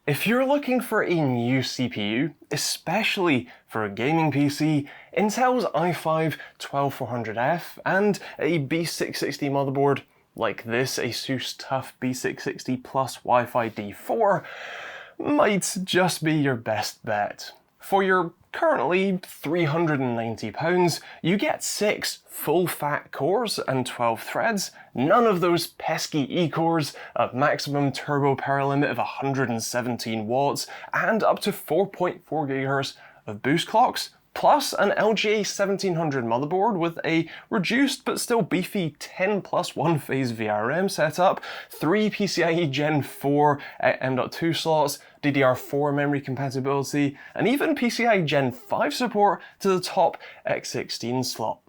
If you're looking for a new CPU, especially for a gaming PC, Intel's i5-12400F and a B660 motherboard like this Asus TUF B660 plus Wi-Fi D4 might just be your best bet. For your currently £390, you get 6 full-fat cores and 12 threads, none of those pesky E-cores, a maximum turbo power limit of 117 watts, and up to 4.4 GHz of boost clocks, plus an LGA 1700 motherboard with a reduced but still beefy 10 plus 1 phase VRM setup, 3 PCIe Gen 4 M.2 slots, DDR4 memory compatibility, and even PCIe Gen 5 support to the top X16 slot.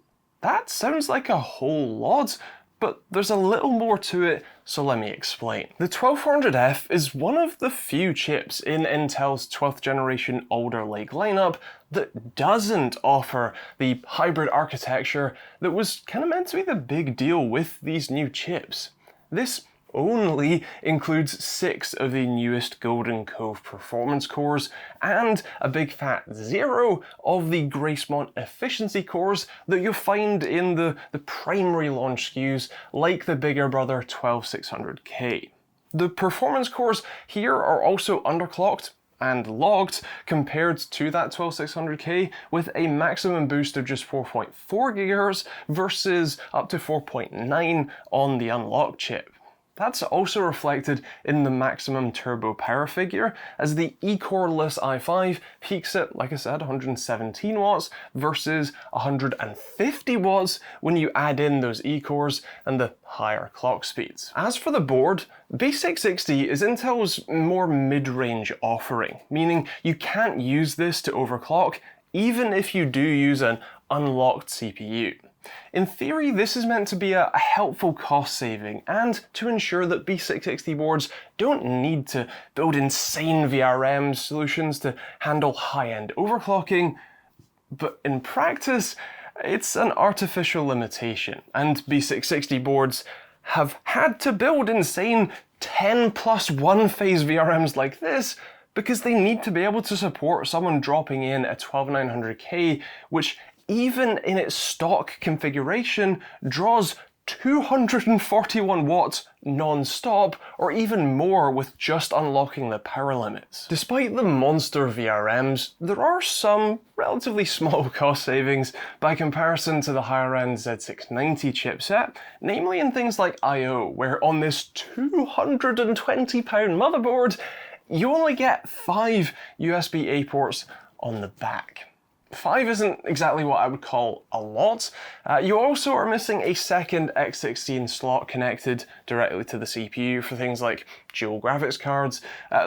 That sounds like a whole lot, but there's a little more to it, so let me explain. The 12400F is one of the few chips in Intel's 12th generation Alder Lake lineup that doesn't offer the hybrid architecture that was kind of meant to be the big deal with these new chips. This only includes 6 of the newest Golden Cove performance cores and a big fat 0 of the Gracemont efficiency cores that you'll find in the primary launch SKUs like the bigger brother 12600K. The performance cores here are also underclocked and logged compared to that 12600K with a maximum boost of just 4.4 GHz versus up to 4.9 on the unlocked chip. That's also reflected in the maximum turbo power figure, as the E-core-less i5 peaks at, like I said, 117 watts versus 150 watts when you add in those E-cores and the higher clock speeds. As for the board, B660 is Intel's more mid-range offering, meaning you can't use this to overclock even if you do use an unlocked CPU. In theory, this is meant to be a helpful cost saving and to ensure that B660 boards don't need to build insane VRM solutions to handle high-end overclocking, but in practice, it's an artificial limitation, and B660 boards have had to build insane 10 plus 1 phase VRMs like this because they need to be able to support someone dropping in a 12900K, which even in its stock configuration draws 241 watts non-stop, or even more with just unlocking the power limits. Despite the monster VRMs, there are some relatively small cost savings by comparison to the higher-end Z690 chipset, namely in things like I/O, where on this £220 motherboard, you only get 5 USB-A ports on the back. 5 isn't exactly what I would call a lot. You also are missing a second X16 slot connected directly to the CPU for things like dual graphics cards.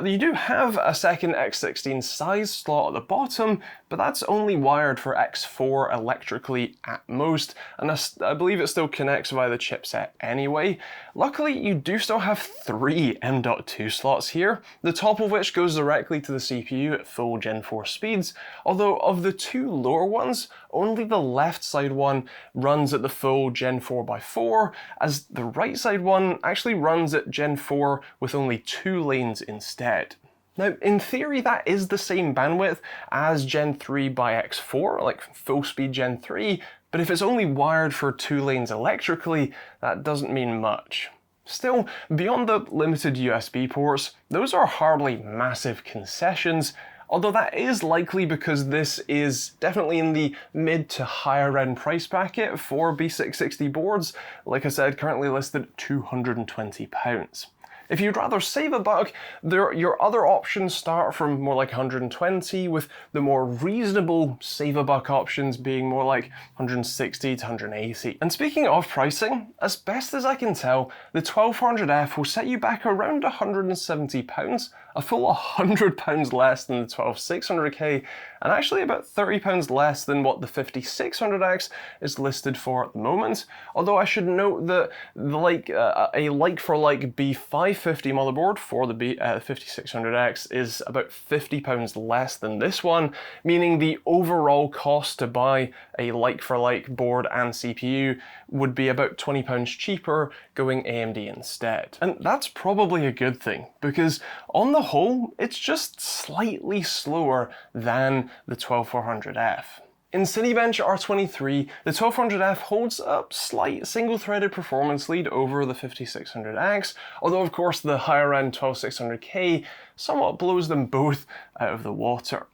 You do have a second X16 size slot at the bottom, but that's only wired for X4 electrically at most, and I believe it still connects via the chipset anyway. Luckily, you do still have 3 M.2 slots here, the top of which goes directly to the CPU at full Gen 4 speeds, although of the 2 lower ones, only the left side one runs at the full Gen 4x4, as the right side one actually runs at Gen 4 with only 2 lanes instead. Now, in theory, that is the same bandwidth as Gen 3x4, like full speed Gen 3, but if it's only wired for 2 lanes electrically, that doesn't mean much. Still, beyond the limited USB ports, those are hardly massive concessions, although that is likely because this is definitely in the mid to higher end price bracket for B660 boards, like I said, currently listed at £220. If you'd rather save a buck, your other options start from more like 120, with the more reasonable save a buck options being more like 160 to 180. And speaking of pricing, as best as I can tell, the 12400F will set you back around £170, a full £100 less than the 12600K, and actually about £30 less than what the 5600X is listed for at the moment. Although I should note that a like-for-like B550 motherboard for the 5600X is about £50 less than this one, meaning the overall cost to buy a like-for-like board and CPU would be about £20 cheaper going AMD instead. And that's probably a good thing, because on the the whole, it's just slightly slower than the 12400F. In Cinebench R23, the 12400F holds a slight single-threaded performance lead over the 5600X, although of course the higher-end 12600K somewhat blows them both out of the water.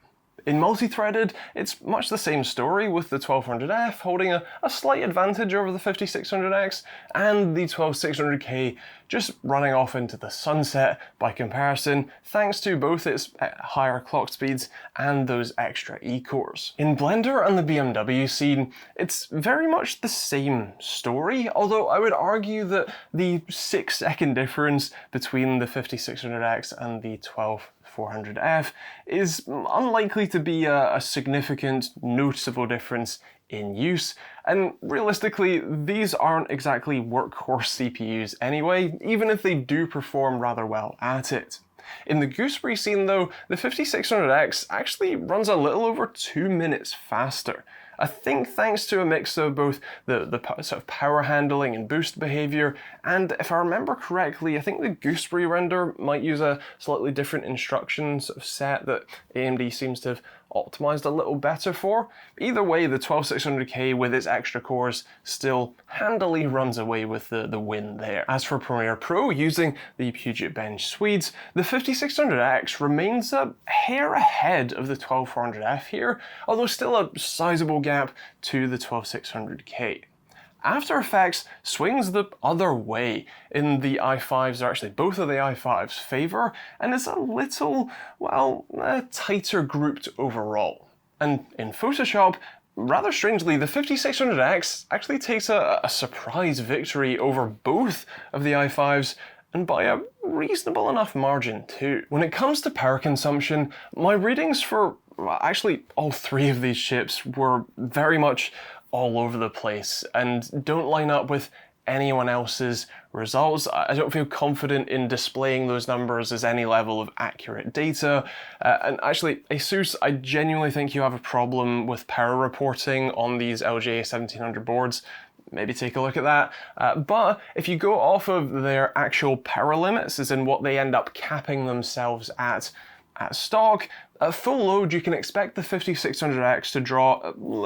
In multi-threaded, it's much the same story, with the 12400F holding a slight advantage over the 5600X, and the 12600K just running off into the sunset by comparison, thanks to both its higher clock speeds and those extra E-cores. In Blender and the BMW scene, it's very much the same story, although I would argue that the 6-second difference between the 5600X and the 12400F is unlikely to be a significant, noticeable difference in use, and realistically, these aren't exactly workhorse CPUs anyway, even if they do perform rather well at it. In the Gooseberry scene though, the 5600X actually runs a little over 2 minutes faster. I think thanks to a mix of both the sort of power handling and boost behavior, and if I remember correctly, I think the Gooseberry render might use a slightly different instruction sort of set that AMD seems to have optimized a little better for. Either way, the 12600K with its extra cores still handily runs away with the win there. As for Premiere Pro, using the Puget Bench Swedes, the 5600X remains a hair ahead of the 12400F here, although still a sizable gap to the 12600K. After Effects swings the other way in the i5's, or actually both of the i5's favor, and is a little, well, tighter grouped overall. And in Photoshop, rather strangely, the 5600X actually takes a surprise victory over both of the i5's, and by a reasonable enough margin too. When it comes to power consumption, my readings for, well, actually all three of these chips were very much all over the place and don't line up with anyone else's results. I don't feel confident in displaying those numbers as any level of accurate data. And actually, Asus, I genuinely think you have a problem with power reporting on these LGA 1700 boards. Maybe take a look at that. But if you go off of their actual power limits, as in what they end up capping themselves at stock, at full load you can expect the 5600X to draw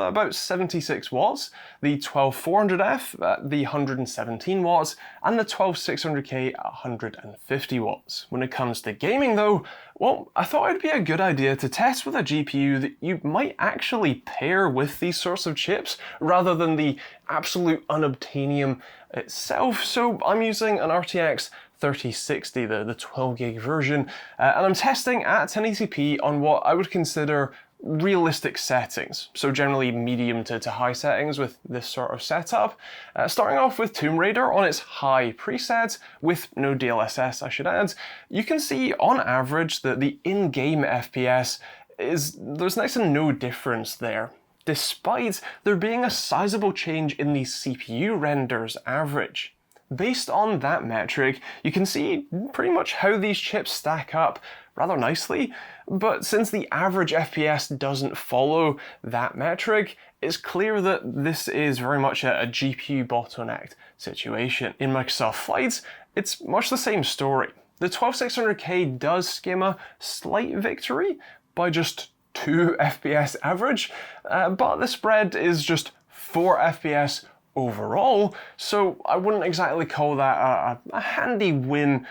about 76 watts, the 12400F the 117 watts, and the 12600K 150 watts. When it comes to gaming though, well, I thought it'd be a good idea to test with a GPU that you might actually pair with these sorts of chips, rather than the absolute unobtainium itself. So I'm using an RTX 3060, the 12 gig version, and I'm testing at 1080p on what I would consider realistic settings, so generally medium to high settings with this sort of setup. Starting off with Tomb Raider on its high preset, with no DLSS I should add, you can see on average that the in-game FPS there's next to no difference there, despite there being a sizable change in the CPU render's average. Based on that metric, you can see pretty much how these chips stack up rather nicely, but since the average FPS doesn't follow that metric, it's clear that this is very much a GPU bottlenecked situation. In Microsoft Flight, it's much the same story. The 12600K does skim a slight victory by just 2 FPS average, but the spread is just 4 FPS overall, so I wouldn't exactly call that a handy win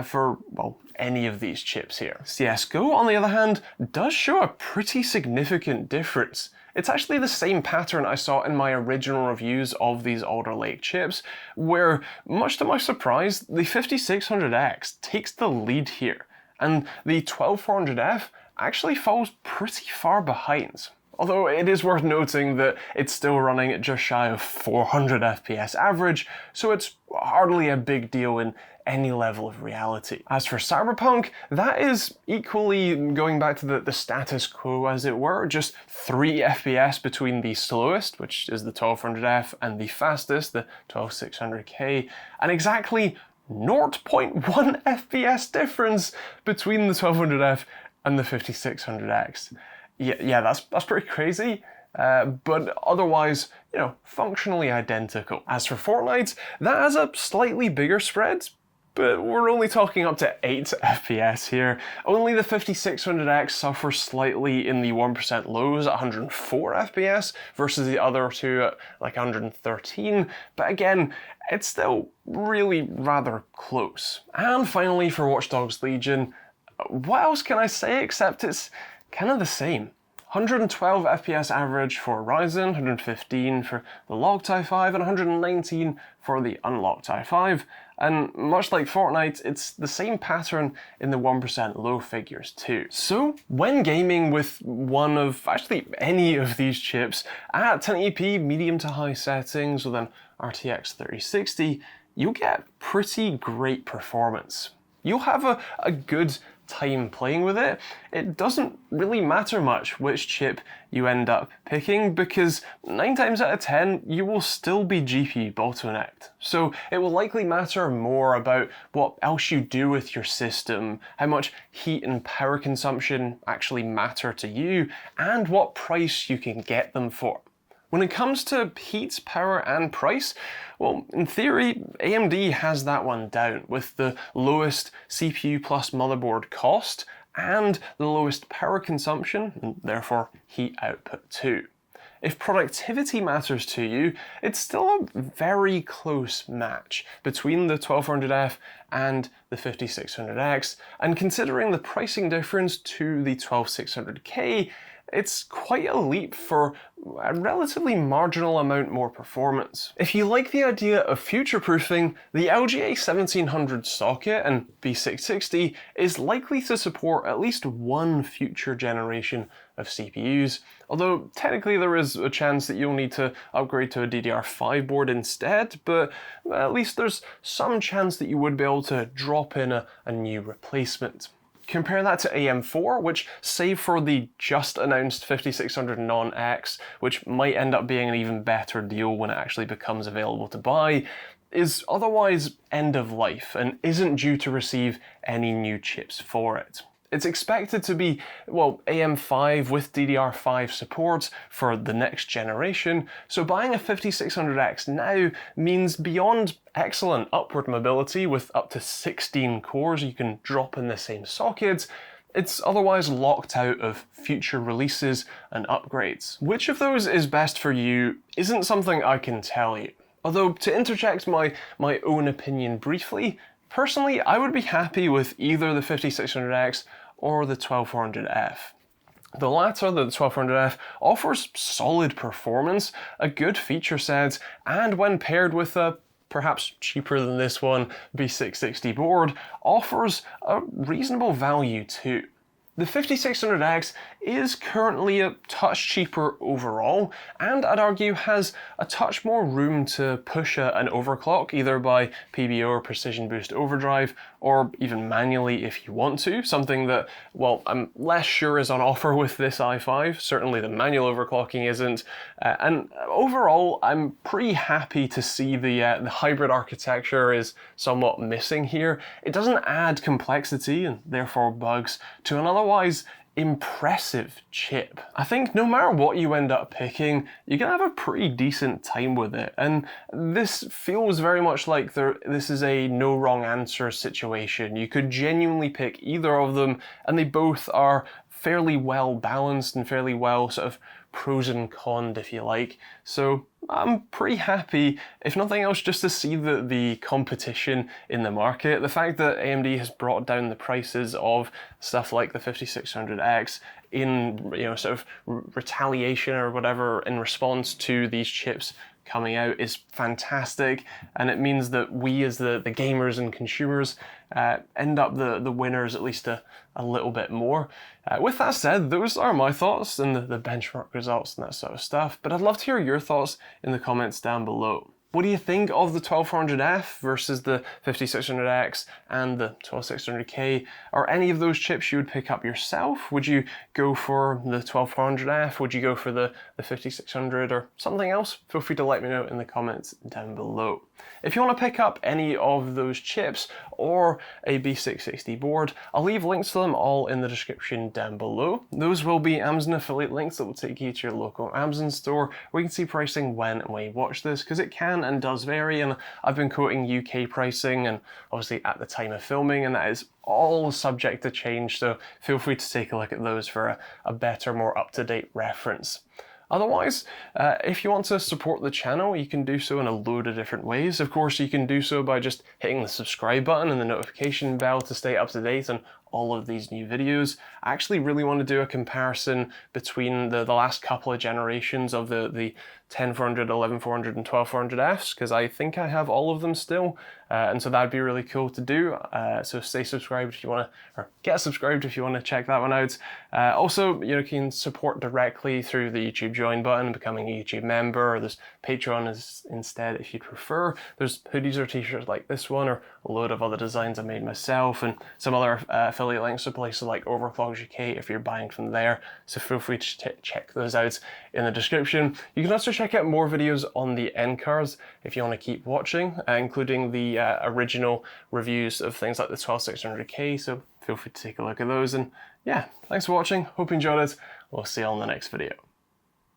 for, well, any of these chips here. CSGO, on the other hand, does show a pretty significant difference. It's actually the same pattern I saw in my original reviews of these Alder Lake chips, where, much to my surprise, the 5600X takes the lead here, and the 12400F actually falls pretty far behind. Although it is worth noting that it's still running at just shy of 400 FPS average, so it's hardly a big deal in any level of reality. As for Cyberpunk, that is equally going back to the status quo, as it were, just 3 FPS between the slowest, which is the 12400F, and the fastest, the 12600K, and exactly 0.1 FPS difference between the 1200F and the 5600X. Yeah, that's pretty crazy, but otherwise, functionally identical. As for Fortnite, that has a slightly bigger spread, But we're only talking up to 8 FPS here. Only the 5600X suffers slightly in the 1% lows at 104 FPS versus the other two at like 113, but again, it's still really rather close. And finally for Watch Dogs Legion, what else can I say except it's kind of the same. 112 FPS average for Ryzen, 115 for the locked i5, and 119 for the unlocked i5. And much like Fortnite, it's the same pattern in the 1% low figures too. So when gaming with one of, actually any of these chips at 1080p medium to high settings with an RTX 3060, you'll get pretty great performance. You'll have a good time playing with it. It doesn't really matter much which chip you end up picking because 9 times out of 10 you will still be GPU bottlenecked. So it will likely matter more about what else you do with your system, how much heat and power consumption actually matter to you, and what price you can get them for. When it comes to heat, power, and price, well, in theory, AMD has that one down with the lowest CPU plus motherboard cost and the lowest power consumption, and therefore heat output too. If productivity matters to you, it's still a very close match between the 1200F and the 5600X, and considering the pricing difference to the 12600K, it's quite a leap for a relatively marginal amount more performance. If you like the idea of future-proofing, the LGA 1700 socket and B660 is likely to support at least one future generation of CPUs, although technically there is a chance that you'll need to upgrade to a DDR5 board instead, but at least there's some chance that you would be able to drop in a new replacement. Compare that to AM4, which, save for the just announced 5600 Non-X, which might end up being an even better deal when it actually becomes available to buy, is otherwise end of life and isn't due to receive any new chips for it. It's expected to be, well, AM5 with DDR5 support for the next generation, so buying a 5600X now means beyond excellent upward mobility with up to 16 cores you can drop in the same socket, it's otherwise locked out of future releases and upgrades. Which of those is best for you isn't something I can tell you. Although, to interject my own opinion briefly, personally, I would be happy with either the 5600X or the 12400F. The latter, the 12400F, offers solid performance, a good feature set, and when paired with a perhaps cheaper than this one B660 board, offers a reasonable value too. The 5600X is currently a touch cheaper overall, and I'd argue has a touch more room to push an overclock, either by PBO or Precision Boost Overdrive, or even manually if you want to, something that, well, I'm less sure is on offer with this i5, certainly the manual overclocking isn't, and overall I'm pretty happy to see the hybrid architecture is somewhat missing here. It doesn't add complexity, and therefore bugs, to an otherwise impressive chip. I think no matter what you end up picking, you can have a pretty decent time with it, and this feels very much like this is a no wrong answer situation. You could genuinely pick either of them, and they both are fairly well balanced and fairly well sort of pros and cons, if you like. So I'm pretty happy, if nothing else, just to see the competition in the market. The fact that AMD has brought down the prices of stuff like the 5600X in, sort of retaliation or whatever in response to these chips coming out is fantastic, and it means that we as the gamers and consumers end up the winners at least a little bit more. With that said, those are my thoughts and the benchmark results and that sort of stuff, but I'd love to hear your thoughts in the comments down below. What do you think of the 12400F versus the 5600X and the 12600K? Are any of those chips you would pick up yourself? Would you go for the 12400F? Would you go for the 5600 or something else? Feel free to let me know in the comments down below. If you want to pick up any of those chips or a B660 board, I'll leave links to them all in the description down below. Those will be Amazon affiliate links that will take you to your local Amazon store where you can see pricing when and where you watch this, because it can and does vary, and I've been quoting UK pricing and obviously at the time of filming, and that is all subject to change, so feel free to take a look at those for a better, more up-to-date reference. Otherwise, if you want to support the channel, you can do so in a load of different ways. Of course, you can do so by just hitting the subscribe button and the notification bell to stay up to date on all of these new videos. I actually really want to do a comparison between the last couple of generations of the 10400, 11400 and 12400Fs, because I think I have all of them still, and so that'd be really cool to do. So stay subscribed if you want to, or get subscribed if you want to check that one out. Also, you can support directly through the YouTube join button, becoming a YouTube member, or there's Patreon instead if you'd prefer. There's hoodies or t-shirts like this one, or a load of other designs I made myself, and some other affiliate links to places like Overclock UK if you're buying from there, so feel free to check those out in the description. You can also check out more videos on the end cards if you want to keep watching, including the original reviews of things like the 12600K, so feel free to take a look at those. And yeah, thanks for watching, hope you enjoyed it, we'll see you on the next video.